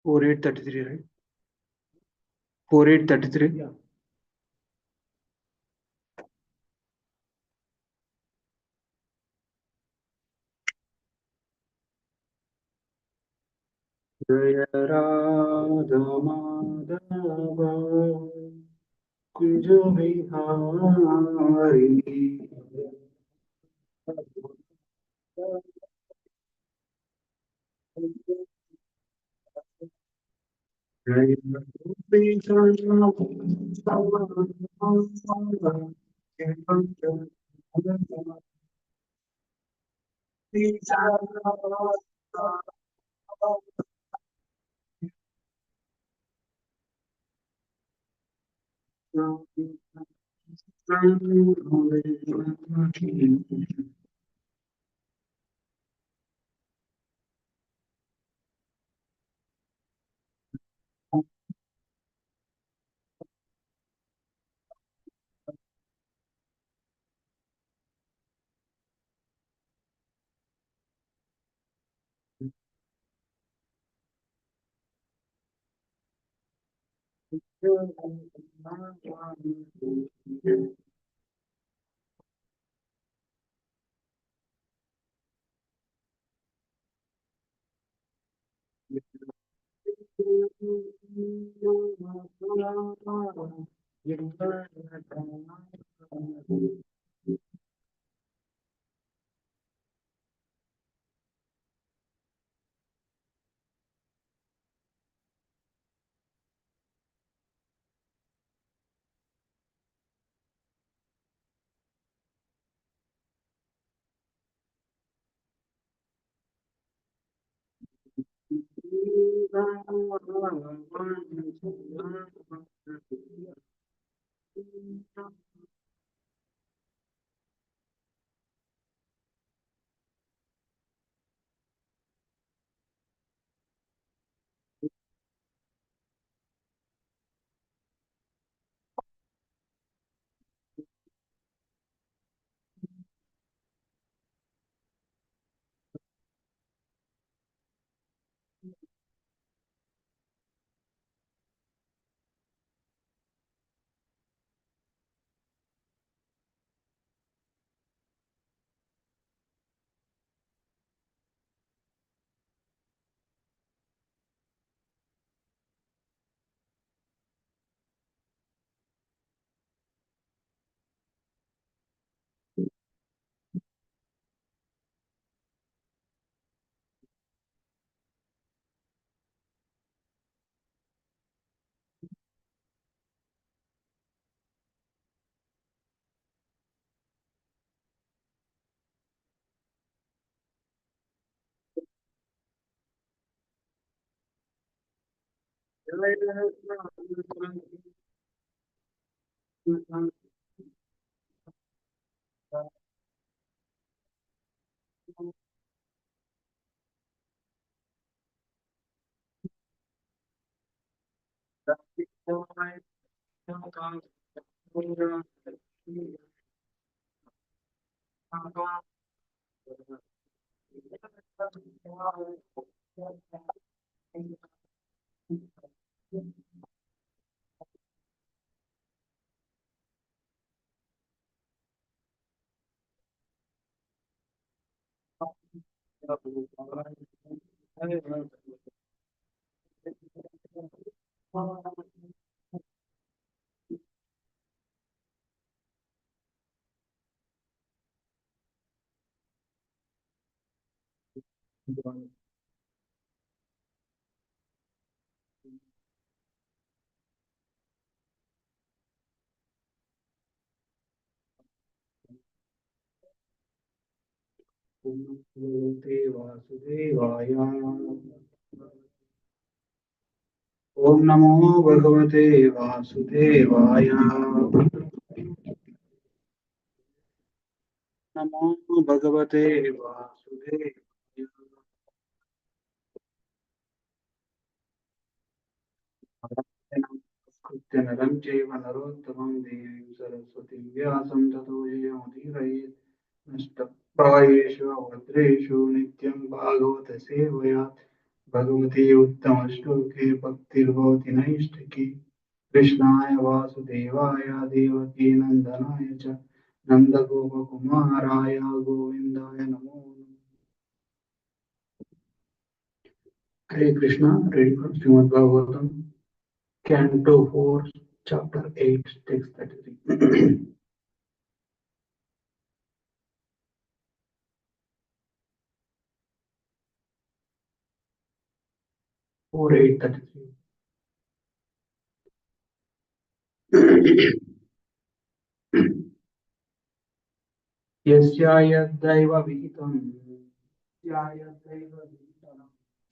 4833, right? 4833. Yeah. Jaya Radha Madhava Kunja Vihari Jaya Gopi Chandra वासुदेवाय ओम नमो भगवते वासुदेवाय नमो भगवते वासुदेवाय कृत्य नरं चैव नरोत्तमं देवीं सरस्वतीं व्यासं ततो जयमुदीरयेत् नष्टप्रायेषु भद्रेषु नित्यं भागवत सेवया भगवते उत्तमश्लोके भक्तिर्भवति नैष्ठिकी कृष्णाय वासुदेवाय देवकी नन्दनाय च नन्दगोपकुमाराय गोविन्दाय नमो नमः। Hare Krishna, ready for Srimad Bhagavatam, Canto 4, Chapter 8, Text 33. 4:8:33. यस्यायद्दैव विहितं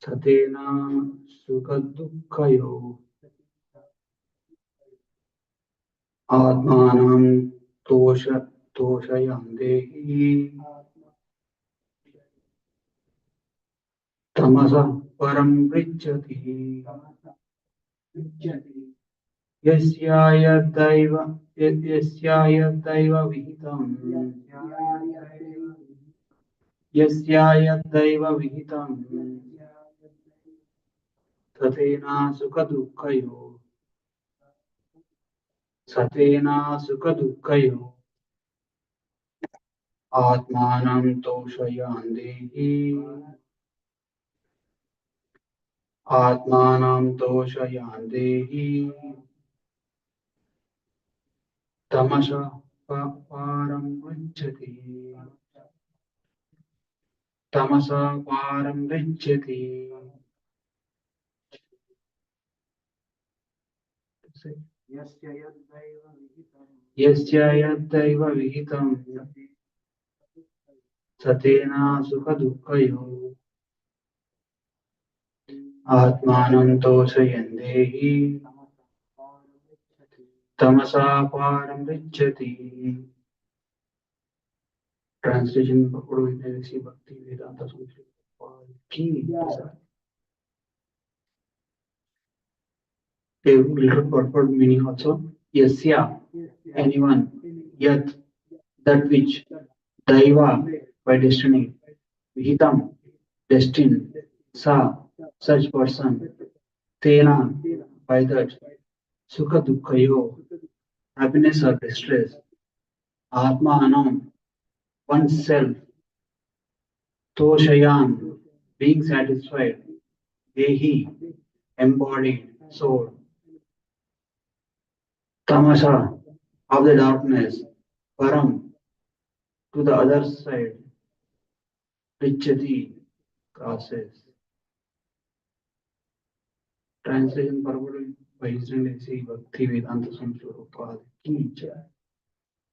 ततेन सुखदुःखयो आत्मानं तोषयन्देहि तमसः परं पृच्छति यस्यायद्दैव विहितं ततेन सुखदुःखयो आत्मानं तोषयन्देहि तमसः पारं गच्छति यस्य यद्दैव विहितं सतेन सुखदुःखयो आत्मानं तोषयन्देहि तमसा पारं गच्छति. Translation Prabhu Bhakti Vedanta Sutras. A little purport meaning also. Yasya, anyone. Yat, that which. Daiva, by destiny. Vihitam, destined. Sa, such person. Tena, by that. Sukha dukkhayo, happiness or distress. Atma anam, oneself. Toshayan, being satisfied. Dehi, embodied, soul. Tamasha, of the darkness. Param, to the other side. Prichati, crosses. Translation Prabhu by His Excellency Bhakti Vedanta Swami Prabhupada.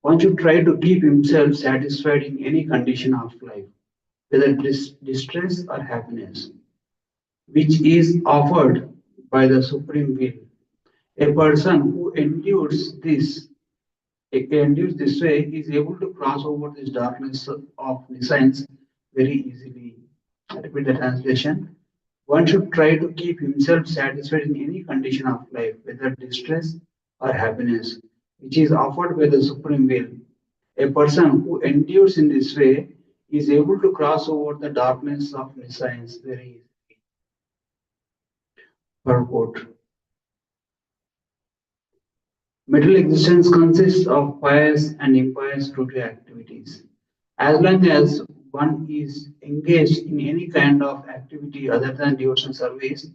One should try to keep himself satisfied in any condition of life, whether distress or happiness, which is offered by the Supreme Will. A person who endures this way is able to cross over this darkness of nescience very easily. I repeat the translation. One should try to keep himself satisfied in any condition of life, whether distress or happiness, which is offered by the Supreme Will. A person who endures in this way is able to cross over the darkness of nescience very easily. Purport. Material existence consists of pious and impious fruitful activities. As long as one is engaged in any kind of activity other than devotional service,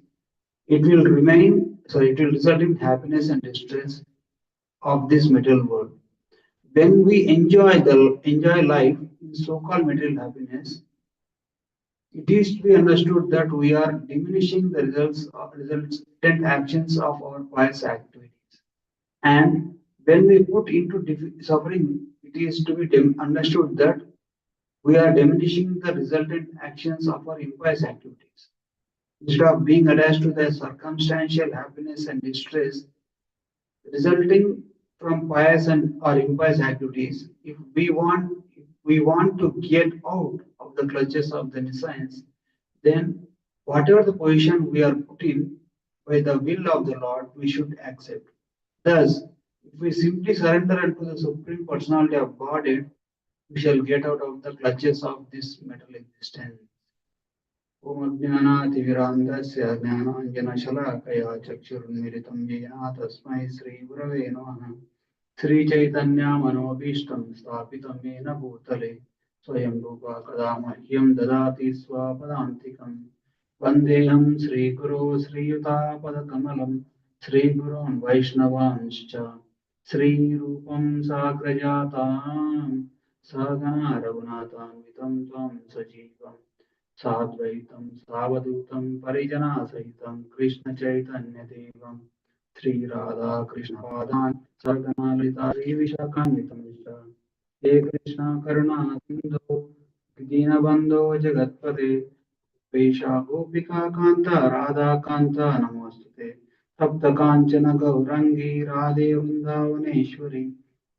it will result in happiness and distress of this material world. When we enjoy life in so-called material happiness, it is to be understood that we are diminishing the resultant actions of our pious activities. And when we put into suffering, it is to be understood that we are diminishing the resultant actions of our impious activities. Instead of being attached to the circumstantial happiness and distress resulting from pious and or impious activities, if we want to get out of the clutches of the nescience, then whatever the position we are put in by the will of the Lord, we should accept. Thus, if we simply surrender unto the Supreme Personality of Godhead, we shall get out of the clutches of this material existence. ॐ अज्ञानातिमिरान्धस्य ज्ञानाञ्जनशलाकया चक्षुरुन्मिलितं येन तस्मै श्रीगुरवे नमः। श्रीचैतन्यमनोभीष्टं स्थापितं येन भूतले स्वयं रूपा कदा मह्यं ददाति स्वपदान्तिकं। वन्देऽहं श्रीगुरो श्रीयुतापदकमलं श्रीगुरोन् वैष्णवांश्च श्रीरूपं साग्रजातां सहगणा रघुनाथान्वितं त्वं सजीवम् साद्वैतं सावधूतं परिजनासहितं कृष्णचैतन्यदेवं श्रीराधाकृष्णपादान् सर्गनालिता श्रीविशाखान्वितं च हे कृष्ण करुणा सिन्धो दीनबन्धो जगत्पते पेशा गोपिका कान्ता राधाकान्ता नमोऽस्तुते तप्तकाञ्चन गौरङ्गी राधे वृन्दावनेश्वरी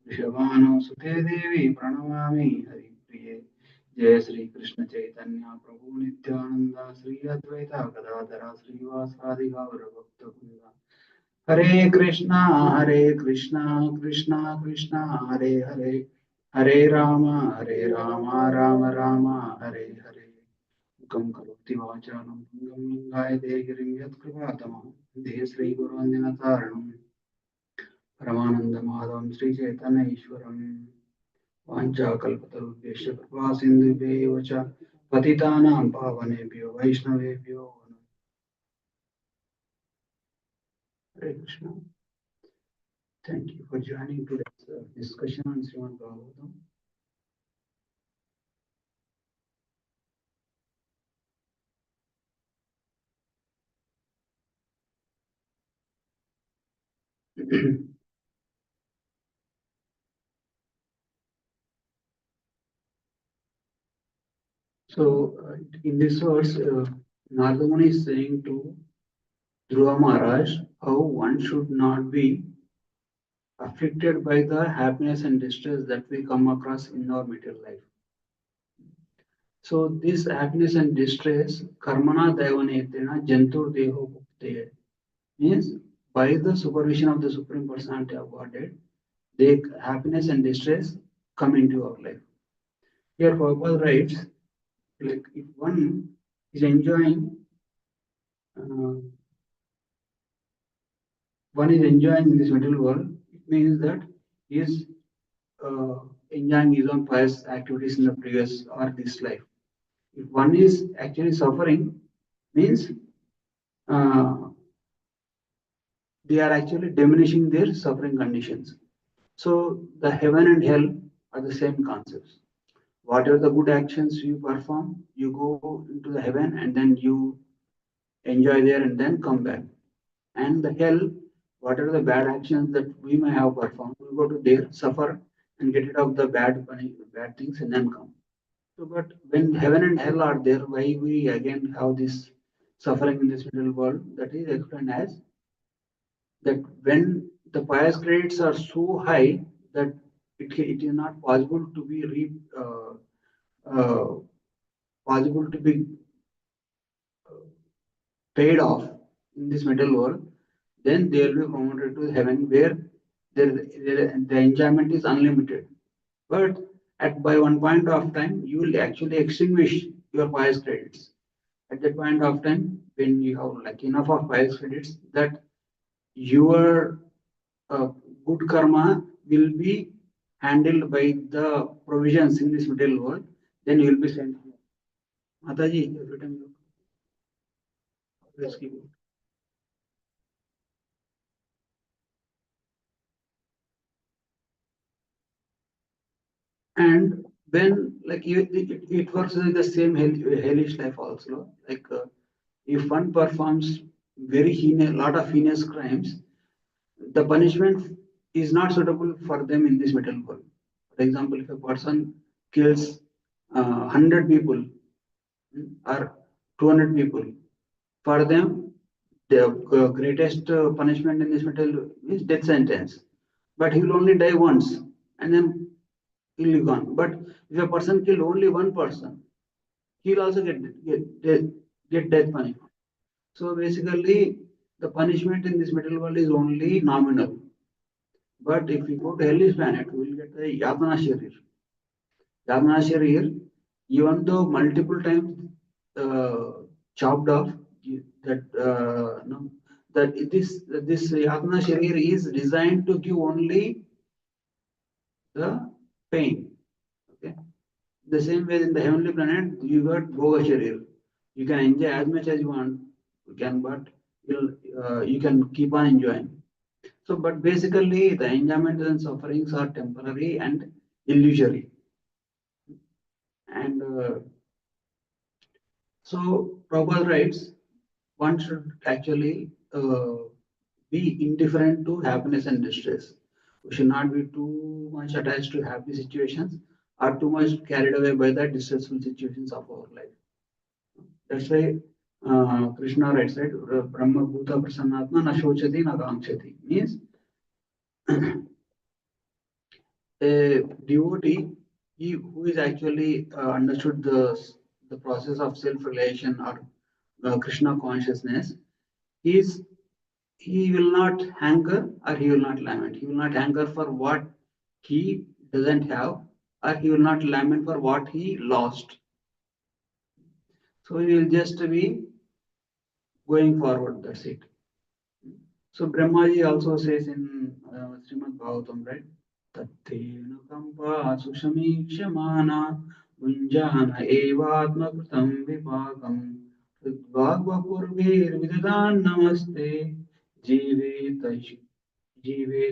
वृषभानुसुते देवी प्रणमामि हरिप्रिये जय श्री कृष्ण चैतन्य प्रभु नित्यानंद श्री अद्वैता गदाधर श्रीवासादि गौर भक्तवृंद हरे कृष्णा कृष्णा कृष्णा हरे हरे हरे राम राम राम हरे हरे मुखं करोति वाचालं भङ्गं लङ्घायते गिरिं यत्कृपातमः वन्दे श्रीगुरोन्दिनतारणं परमानन्दमाधवं श्रीचैतन्यईश्वरम् वाञ्छाकल्पतरुभ्यश्च कृपासिन्धुभ्यैव च पतितानां पावनेभ्यो वैष्णवेभ्यो नमः। Hare Krishna. Thank you for joining today's discussion on Srimad Bhagavatam. So, in this verse, Narada Muni is saying to Dhruva Maharaj how one should not be afflicted by the happiness and distress that we come across in our material life. So this happiness and distress, karmana daivanetena jantur deho bhukte, means by the supervision of the Supreme Personality of Godhead, the happiness and distress come into our life. Here Prabhupada writes, like if one is enjoying, uh, one is enjoying in this material world, it means that he is enjoying his own pious activities in the previous or this life. If one is actually suffering, means uh, they are actually diminishing their suffering conditions. So the heaven and hell are the same concepts. Whatever the good actions you perform, you go into the heaven and then you enjoy there and then come back. And the hell, whatever the bad actions that we may have performed, we go to there, suffer and get rid of the bad things and then come. So, but when heaven and hell are there, why we again have this suffering in this middle world? That is explained as that when the pious credits are so high that it is not possible to be uh, possible to be paid off in this middle world, then they will be promoted to heaven where the enjoyment is unlimited. But at by one point of time, you will actually extinguish your pious credits. At that point of time, when you have like enough of pious credits, that your uh, good karma will be handled by the provisions in this middle world, then you will be sent here. Mataji, every time you always keep it. And when like it works in the same hellish life also. Like if one performs very heinous, lot of heinous crimes, the punishment is not suitable for them in this material world. For example, if a person kills 100 people or 200 people, for them, the greatest punishment in this material is death sentence. But he will only die once and then he will be gone. But if a person kill only one person, he will also get death punishment. So basically, the punishment in this material world is only nominal. But if we go to hellish planet, we will get the Yatana Sharir. Yatana Sharir, even though multiple times chopped off. That no, that this Yatna Sharir is designed to give only the pain. Okay. The same way in the heavenly planet, you got Bhoga Sharir. You can enjoy as much as you want. You can, but you can keep on enjoying. So, but basically, the enjoyment and sufferings are temporary and illusory. And so, Prabhupada writes, one should actually be indifferent to happiness and distress. We should not be too much attached to happy situations or too much carried away by the distressful situations of our life. That's why Krishna writes, right? Brahma Bhuta Prasannatma na shochati na kankshati. Means a devotee who is actually understood the process of self-realization or Krishna consciousness, he is he will not hanker or he will not lament. He will not hanker for what he doesn't have, or he will not lament for what he lost. So he will just be going forward. That's it. So Brahmaji also says in Srimad Bhagavatam, right? Tattena kampa sushamikshmana munjana evatmakrutam vipakam tadvagva purvir vidadan namaste jive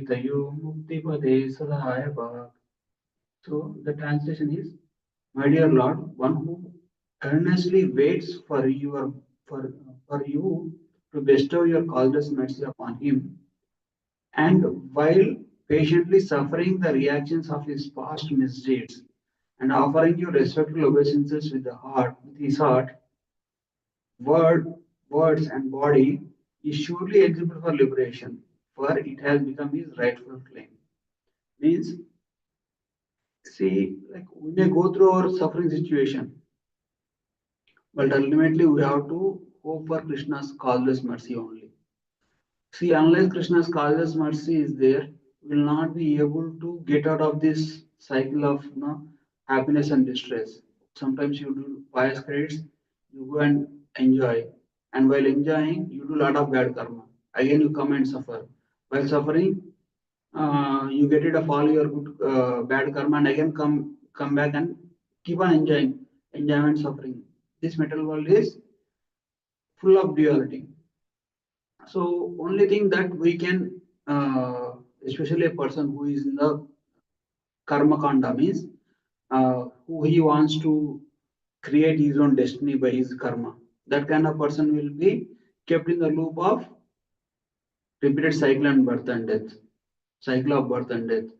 tayo mukti pade sadhaya bhak. So the translation is, my dear Lord, one who earnestly waits for, for you to bestow your causeless mercy upon him, and while patiently suffering the reactions of his past misdeeds and offering you respectful obeisances with his heart, word, words, and body, is surely eligible for liberation, for it has become his rightful claim. Means, see, like we may go through our suffering situation, but ultimately we have to hope for Krishna's causeless mercy only. See, unless Krishna's causeless mercy is there, we will not be able to get out of this cycle of happiness and distress. Sometimes you do pious credits, you go and enjoy, and while enjoying, you do a lot of bad karma. Again, you come and suffer. While suffering, you get rid of all your good bad karma, and again come back and keep on enjoying enjoyment suffering. This material world is full of duality. So only thing that we can, especially a person who is in the karma kanda, means who he wants to create his own destiny by his karma. That kind of person will be kept in the loop of repeated cycle and birth and death, cycle of birth and death.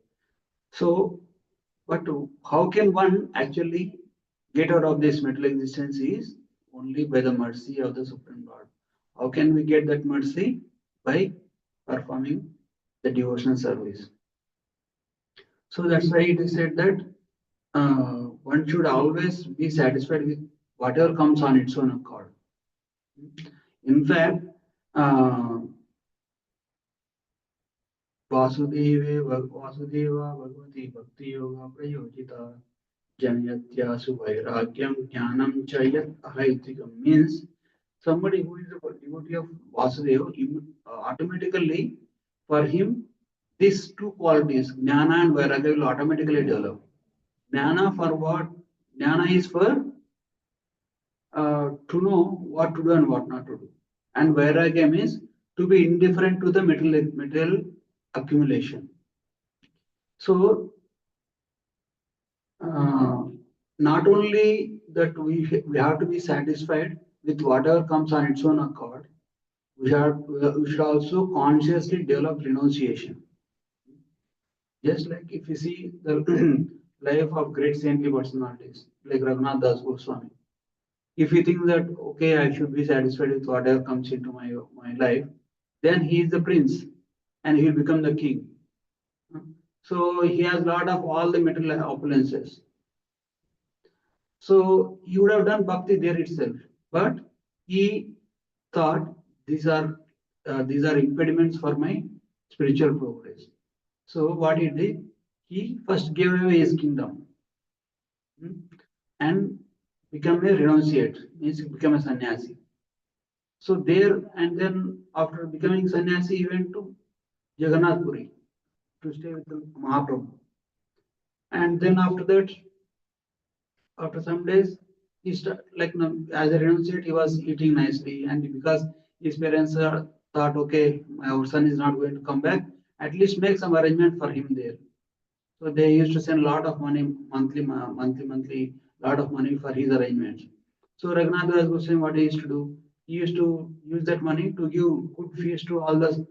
So, but how can one actually get out of this material existence is only by the mercy of the Supreme Lord. How can we get that mercy? By performing the devotional service. So that's why it is said that one should always be satisfied with whatever comes on its own accord. In fact, uh, Vasudeva Bhagavati Bhakti Yoga Prayojita Janyatyashu Vairagyam Jnanam Chayat Ahaitikam means somebody who is a devotee of Vasudeva, automatically for him these two qualities, Jnana and Vairagya, will automatically develop. Jnana for what? Jnana is for to know what to do and what not to do. And Vairagya is to be indifferent to the material accumulation. So, not only that we have to be satisfied with whatever comes on its own accord, we should also consciously develop renunciation. Just like if you see the life of great saintly personalities like Raghunath Das Goswami, if you think that okay, I should be satisfied with whatever comes into my life, then he is the prince and he will become the king. So he has a lot of all the material opulences. So he would have done bhakti there itself, but he thought these are impediments for my spiritual progress. So what he did, he first gave away his kingdom and become a renunciate, means become a sannyasi. So there, and then after becoming sannyasi, he went to Jagannath Puri to stay with the Mahaprabhu. And then after that, after some days, he like as a renunciate, he was eating nicely, and because his parents thought, okay, our son is not going to come back, at least make some arrangement for him there. So they used to send a lot of money, monthly, lot of money for his arrangements. So Raghunath Das Goswami, what he used to do, he used to use that money to give good feast to all the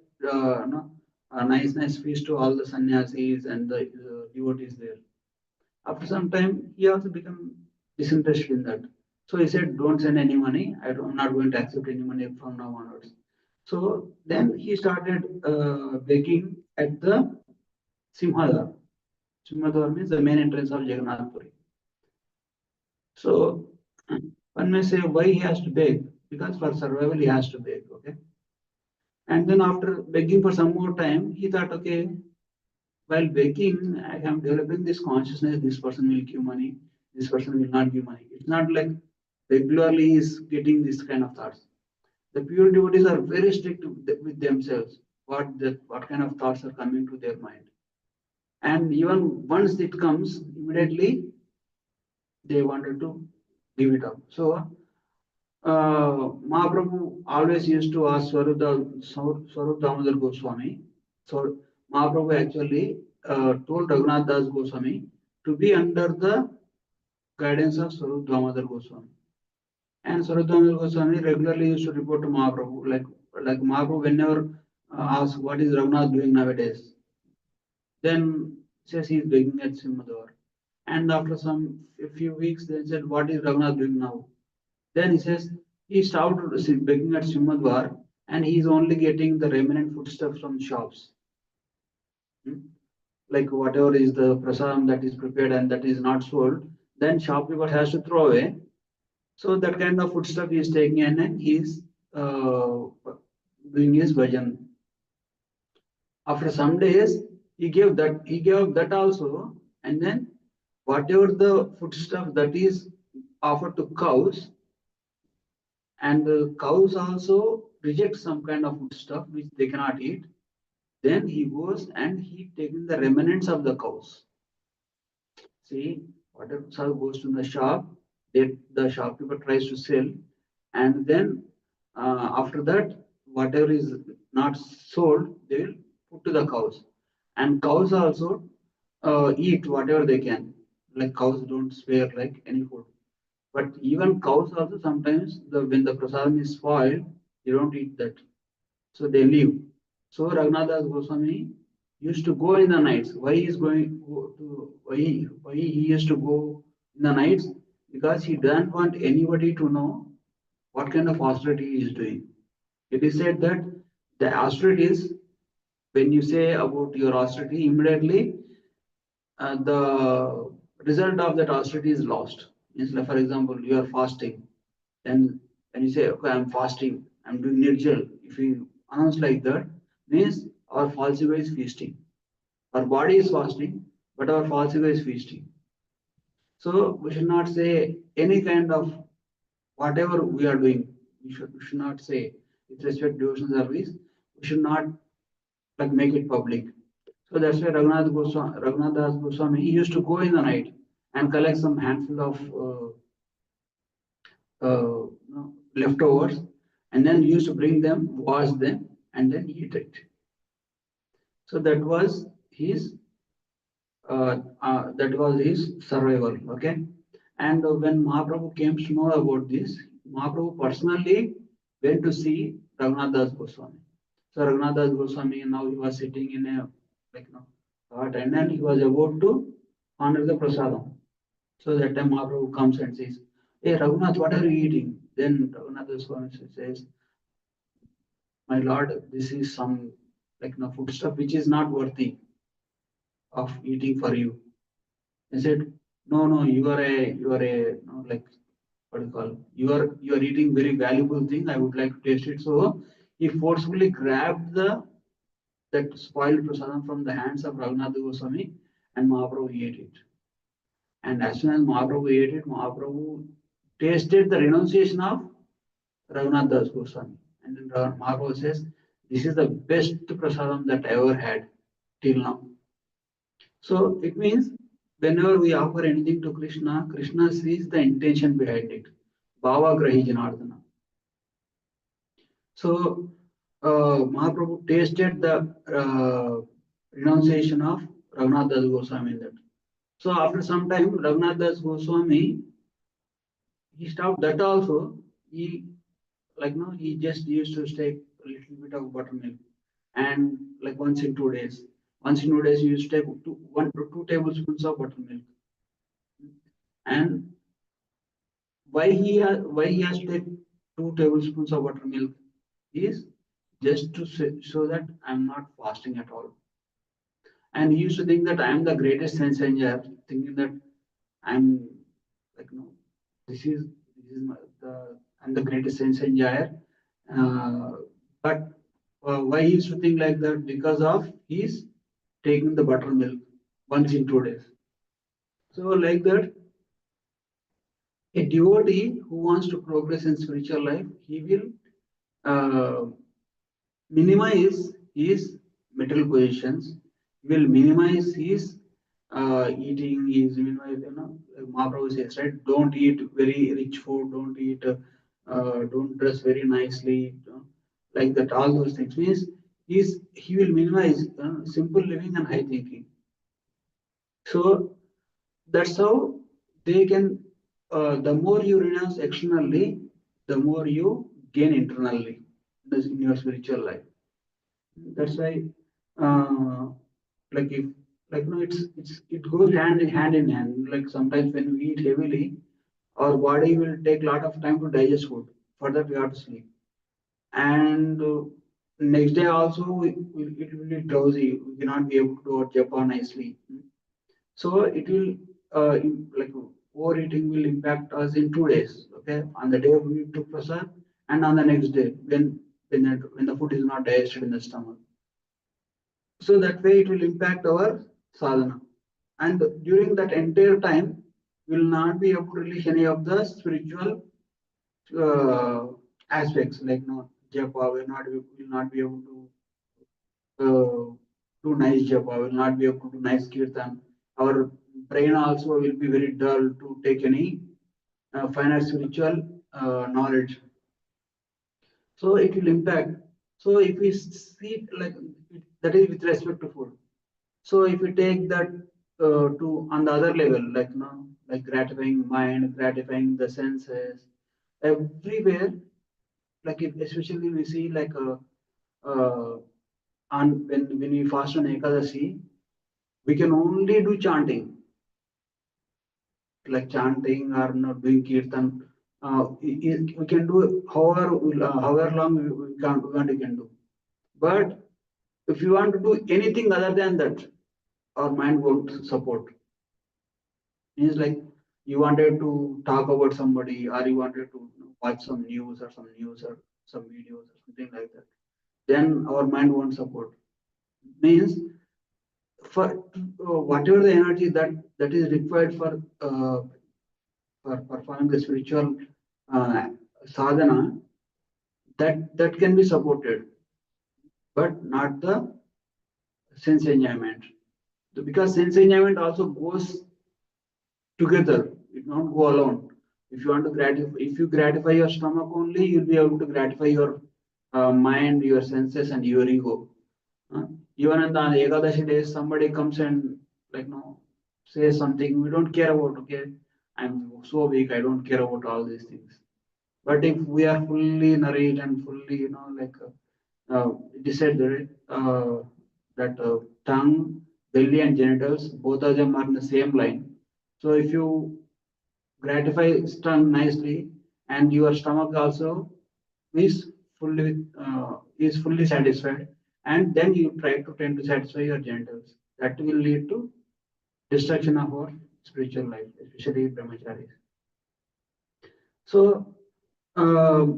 nice feast to all the sannyasis and the devotees there. After some time, he also became disinterested in that. So he said, "Don't send any money. I'm not going to accept any money from now onwards." So then he started begging at the Simhadwar. Simhadwar means the main entrance of Jagannath Puri. So one may say why he has to beg, because for survival he has to beg. Okay, and then after begging for some more time, he thought, okay, while begging, I am developing this consciousness. This person will give money. This person will not give money. It's not like regularly is getting this kind of thoughts. The pure devotees are very strict with themselves. What kind of thoughts are coming to their mind, and even once it comes, immediately they wanted to give it up. So Mahaprabhu always used to ask Swarup Damodar Goswami. So Mahaprabhu actually told Raghunath Das Goswami to be under the guidance of Swarup Damodar Goswami. And Swarup Damodar Goswami regularly used to report to Mahaprabhu, like Mahaprabhu whenever asked what is Raghunath doing nowadays, then says he is begging at Simhadwar. And after some a few weeks, they said, what is Raghunath doing now? Then he says he stopped begging at Simhadwar, and he is only getting the remnant foodstuffs from shops. Hmm? Like whatever is the prasadam that is prepared and that is not sold, then shopkeeper has to throw away. So that kind of foodstuff he is taking and he is doing his bhajan. After some days, he gave that also, and then whatever the foodstuff that is offered to cows, and the cows also reject some kind of food stuff which they cannot eat. Then he goes and he taking the remnants of the cows. See, whatever stuff goes to the shop, the shopkeeper tries to sell, and then after that, whatever is not sold, they will put to the cows. And cows also eat whatever they can. Like cows don't spare like any food. But even cows also sometimes when the prasadam is spoiled, they don't eat that. So they leave. So Raghunath Das Goswami used to go in the nights. Why he is going to why he used to go in the nights? Because he doesn't want anybody to know what kind of austerity he is doing. It is said that the austerities, when you say about your austerity, immediately the result of that austerity is lost. Means like, for example, you are fasting, then when you say, okay, I'm fasting, I'm doing nirjal, if you announce like that, means our false ego is feasting. Our body is fasting, but our false ego is feasting. So we should not say any kind of whatever we are doing. We should not say with respect to devotional service. We should not like make it public. So that's why Raghunath Das Goswami, he used to go in the night and collect some handful of leftovers, and then used to bring them, wash them, and then eat it. So that was his survival. Okay, and when Mahaprabhu came to know about this, Mahaprabhu personally went to see Raghunath Das Goswami. So Raghunath Das Goswami, now he was sitting in a hut, and then he was about to honor the prasadam. So that time Mahaprabhu comes and says, "Hey Raghunath, what are you eating?" Then Raghunath Swami says, "My Lord, this is some food stuff which is not worthy of eating for you." He said, "No, no, what do you call? You are eating very valuable thing. I would like to taste it." So he forcefully grabbed the that spoiled prasadam from the hands of Raghunath Goswami, and Mahaprabhu ate it. And as soon as Mahaprabhu ate it, Mahaprabhu tasted the renunciation of Raghunath Das Goswami. And then Mahaprabhu says, this is the best prasadam that I ever had till now. So it means whenever we offer anything to Krishna, Krishna sees the intention behind it. Bhava Grahi Janardana. So Mahaprabhu tasted the renunciation of Raghunath Das Goswami in that. So after some time, Raghunath Das Goswami, he stopped that also. He he just used to take a little bit of buttermilk and like once in 2 days. Once in 2 days, he used to take 1 to 2 tablespoons of buttermilk. And why he has to take 2 tablespoons of buttermilk is just to show that I'm not fasting at all. And he used to think that I'm the greatest sense enjoyer, thinking that I'm like no, this is I'm the greatest sense enjoyer. Uh, but why he used to think like that? Because of he's taking the buttermilk once in 2 days. So like that, a devotee who wants to progress in spiritual life, he will uh, minimize his material positions, will minimize his eating, is minimize, Mahaprabhu says, right? Don't eat very rich food, don't dress very nicely, like that, all those things. Means he will minimize simple living and high thinking. So that's how they can, the more you renounce externally, the more you gain internally in your spiritual life. That's why, uh, like if it goes hand in hand. Like sometimes when we eat heavily, our body will take a lot of time to digest food. For that, we have to sleep. And next day also, it will be drowsy. We cannot be able to do our japa nicely. So it will like overeating will impact us in 2 days. Okay, on the day we took prasad, and on the next day when the food is not digested in the stomach. So that way it will impact our sadhana. And during that entire time, we will not be able to release any of the spiritual uh, aspects like no japa. Will not be able to do nice japa. Will not be able to do nice kirtan. Our brain also will be very dull to take any finer spiritual knowledge. So it will impact. So if we see like that is with respect to food. So if we take that to on the other level, like like gratifying mind, gratifying the senses, everywhere, like if especially we see like on when we fast on Ekadasi, we can only do chanting, like chanting or not doing kirtan. We can do however long we can do. But if you want to do anything other than that, our mind won't support. Means like you wanted to talk about somebody or you wanted to watch some news or some videos or something like that, then our mind won't support. Means for whatever the energy that is required for performing the spiritual uh, sadhana, that can be supported, but not the sense enjoyment. Because sense enjoyment also goes together. It not go alone. If you want to if you gratify your stomach only, you'll be able to gratify your mind, your senses, and your ego. Uh, Even on the Ekadashi days, somebody comes and like says something we don't care about. Okay, I'm so weak. I don't care about all these things. But if we are fully nourished and fully, it is said that tongue, belly, and genitals, both of them are in the same line. So if you gratify tongue nicely, and your stomach also is fully satisfied, and then you try to tend to satisfy your genitals. That will lead to destruction of our spiritual life, especially brahmacharis. So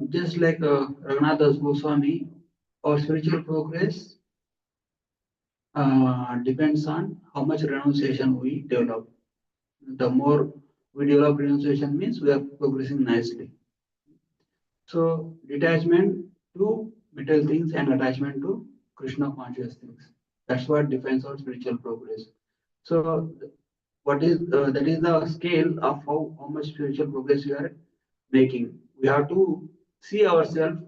just like Raghunath Das Goswami, our spiritual progress depends on how much renunciation we develop. The more we develop renunciation means we are progressing nicely. So detachment to material things and attachment to Krishna conscious things. That's what defines our spiritual progress. So what is that is the scale of how much spiritual progress we are making. We have to see ourselves,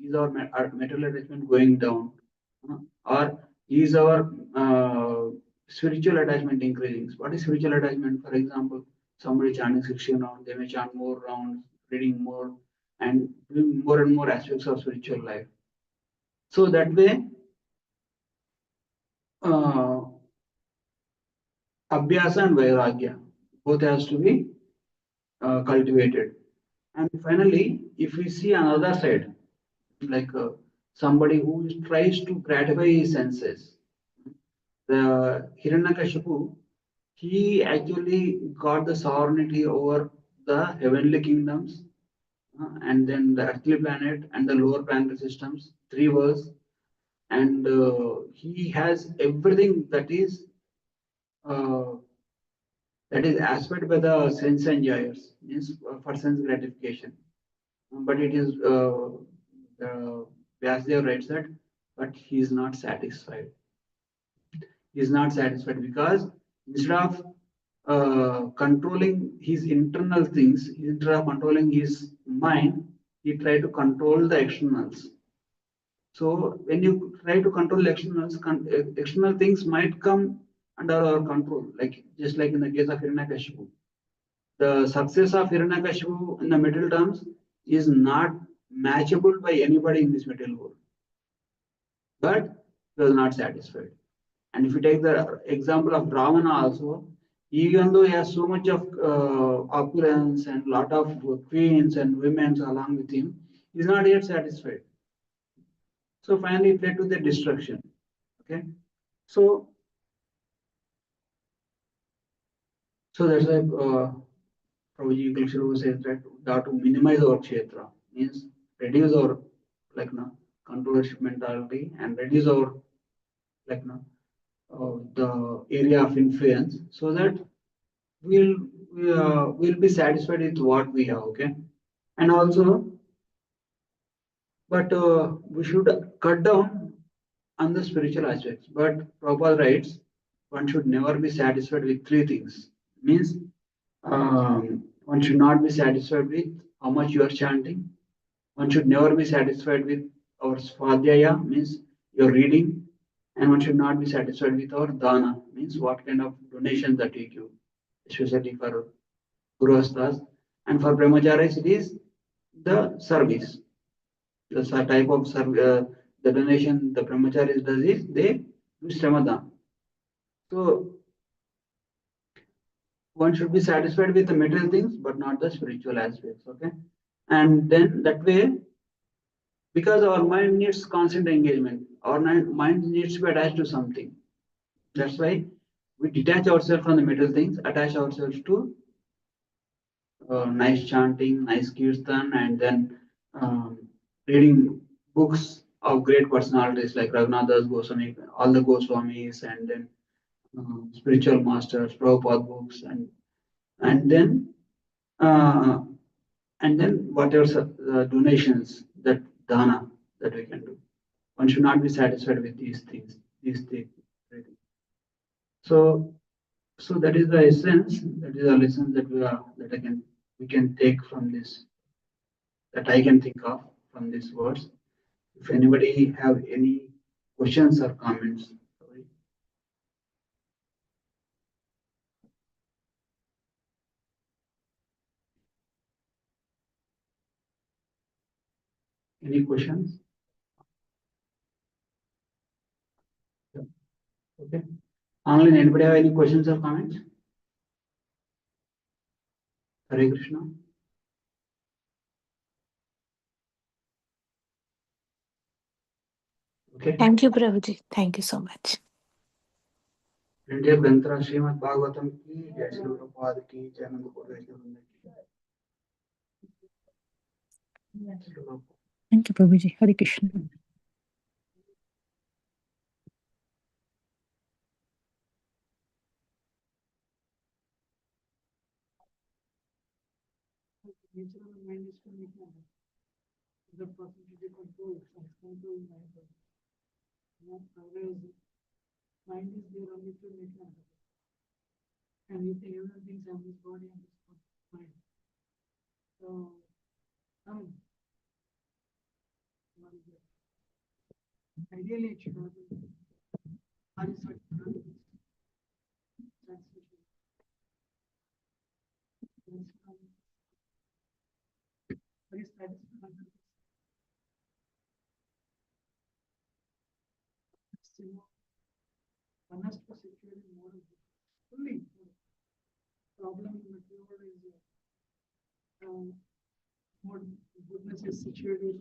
is our material attachment going down, uh, or is our spiritual attachment increasing? What is spiritual attachment? For example, somebody chanting 16 rounds, they may chant more rounds, reading more, and doing more and more aspects of spiritual life. So that way, uh, abhyasa and vairagya both has to be cultivated. And finally, if we see another side, like somebody who tries to gratify his senses, the Hiranyakashipu, he actually got the sovereignty over the heavenly kingdoms, and then the earthly planet and the lower planetary systems, three worlds, and he has everything uh, that is aspect by the sense enjoyers, means for sense gratification. But it is Vyasdev writes that, but he is not satisfied. He is not satisfied because instead of controlling his internal things, instead of controlling his mind, he tried to control the externals. So when you try to control externals, external things might come under our control, like just like in the case of Hiranyakashipu. The success of Hiranyakashipu in the middle terms is not matchable by anybody in this material world, but he was not satisfied. And if you take the example of Ravana also, even though he has so much of opulence and lot of queens and women along with him, he's not yet satisfied. So finally, it led to the destruction. Okay, so that's why Prabhuji Kalshuru says that we have to minimize our kshetra, means reduce our like no controllership mentality and reduce our like no the area of influence, so that we'll we'll be satisfied with what we have. Okay, and also, but we should cut down on the spiritual aspects. But Prabhupada writes one should never be satisfied with three things. Means one should not be satisfied with how much you are chanting. One should never be satisfied with our swadhyaya, means your reading, and one should not be satisfied with our dana, means what kind of donation that you give, especially for Gurusthas. And for brahmacharis, it is the service. The type of the donation the brahmacharis does is they do shramadhan. So one should be satisfied with the material things, but not the spiritual aspects. Okay, and then that way, because our mind needs constant engagement, our mind needs to be attached to something. That's why we detach ourselves from the material things, attach ourselves to nice chanting, nice kirtan, and then um, reading books of great personalities like Raghunath Goswami, all the Goswamis, and then spiritual masters, Prabhupada books, and then uh, whatever donations, that dana that we can do. One should not be satisfied with these things, these things. So, that is the essence. That is the lesson that we can take from this, that I can think of from these words. If anybody have any questions or comments, sorry. Any questions? Yeah. Okay. Online, anybody have any questions or comments? Hare Krishna. Okay. Thank you, Prabhuji. Thank you so much. India Granthra Srimad Bhagavatam ki Jai Shri Prabhupada ki Jai Nanda Prabhupada ki Jai. Thank you, Prabhuji. Hare Krishna. the possibility to control, control mind. Otherwise, mind is there only to make an other. And you think everything on this body and this mind. So, what is it? Ideally, it should happen. Translation. Very satisfying. One has to secure in more of it. Fully. Problem in the world is more goodness is situated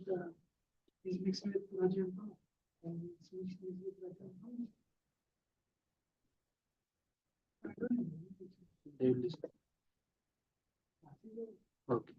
is mixed with Raja and Power. And it's mixed with Raja and Power. I don't know. They will discuss. Okay.